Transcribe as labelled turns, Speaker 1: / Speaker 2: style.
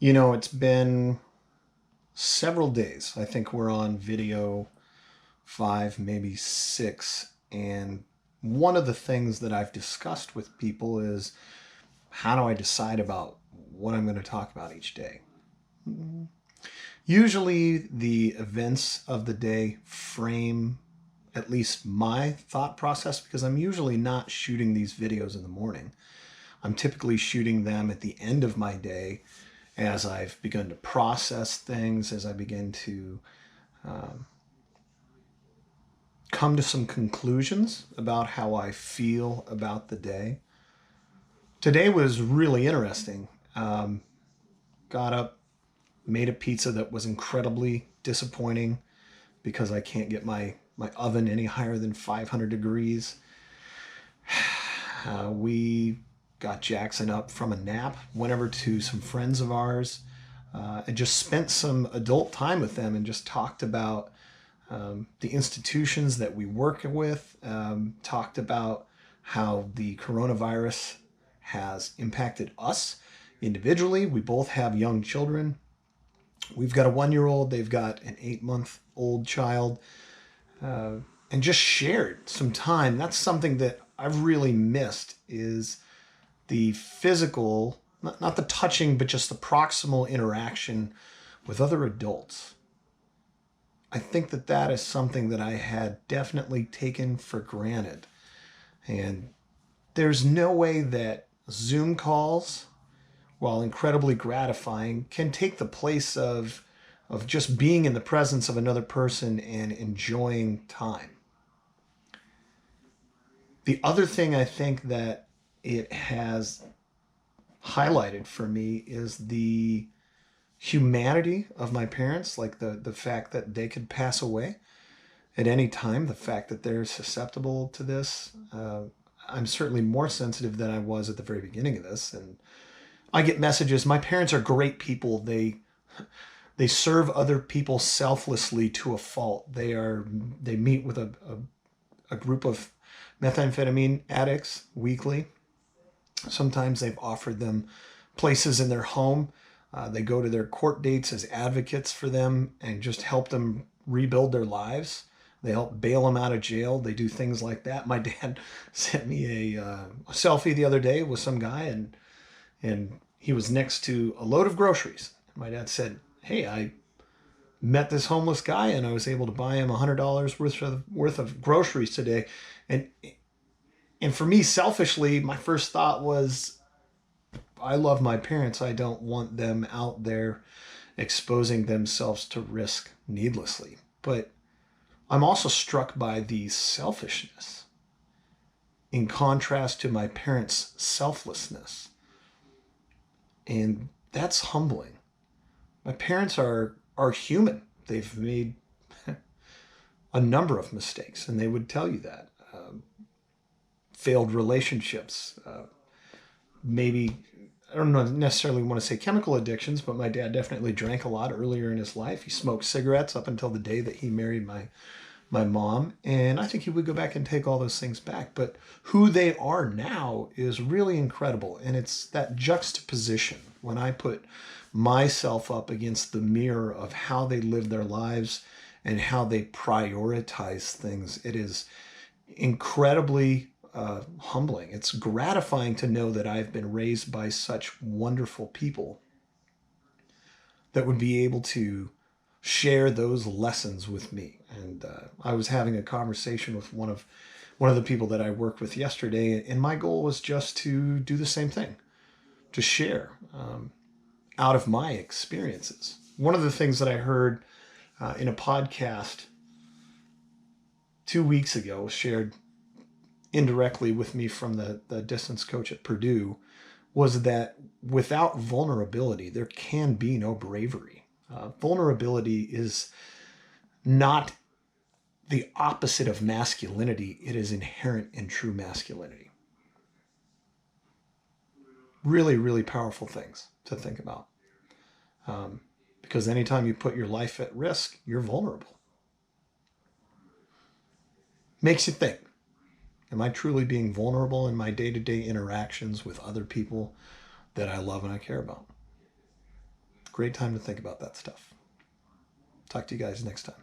Speaker 1: It's been several days. I think we're on video five, maybe six. And one of the things that I've discussed with people is how do I decide about what I'm going to talk about each day? Usually, the events of the day frame at least my thought process because I'm usually not shooting these videos in the morning. I'm typically shooting them at the end of my day as I've begun to process things, as I begin to um, come to some conclusions about how I feel about the day. Today was really interesting. Um, got up, made a pizza that was incredibly disappointing because I can't get my oven any higher than 500 degrees. We got Jackson up from a nap, went over to some friends of ours, and just spent some adult time with them and just talked about the institutions that we work with, talked about how the coronavirus has impacted us individually. We both have young children. We've got a 1 year old, they've got an 8 month old child, uh, and just shared some time. That's something that I've really missed is the physical, not the touching, but just the proximal interaction with other adults. I think that that is something that I had definitely taken for granted. And there's no way that Zoom calls, while incredibly gratifying, can take the place of just being in the presence of another person and enjoying time. The other thing I think that it has highlighted for me is the humanity of my parents, like the fact that they could pass away at any time, the fact that they're susceptible to this. I'm certainly more sensitive than I was at the very beginning of this. And I get messages. My parents are great people. They serve other people selflessly to a fault. They meet with a group of methamphetamine addicts weekly. Sometimes they've offered them places in their home. They go to their court dates as advocates for them and just help them rebuild their lives. They help bail them out of jail. They do things like that. My dad sent me a selfie the other day with some guy, and he was next to a load of groceries. My dad said, "Hey, I met this homeless guy, and I was able to buy him $100 worth of groceries today." And and for me, selfishly, my first thought was, I love my parents. I don't want them out there exposing themselves to risk needlessly. But I'm also struck by the selfishness in contrast to my parents' selflessness. And that's humbling. My parents are human. They've made a number of mistakes, and they would tell you that. Failed relationships, maybe, I don't know, necessarily want to say chemical addictions, but my dad definitely drank a lot earlier in his life. He smoked cigarettes up until the day that he married my mom, and I think he would go back and take all those things back. But who they are now is really incredible, and it's that juxtaposition when I put myself up against the mirror of how they live their lives and how they prioritize things. It is incredibly humbling. It's gratifying to know that I've been raised by such wonderful people that would be able to share those lessons with me. And I was having a conversation with one of the people that I worked with yesterday, and my goal was just to do the same thing, to share out of my experiences. One of the things that I heard in a podcast 2 weeks ago, shared indirectly with me from the distance coach at Purdue, was that without vulnerability, there can be no bravery. Vulnerability is not the opposite of masculinity, it is inherent in true masculinity. Really, really powerful things to think about. Because anytime you put your life at risk, you're vulnerable. Makes you think, am I truly being vulnerable in my day to day interactions with other people that I love and I care about? Great time to think about that stuff. Talk to you guys next time.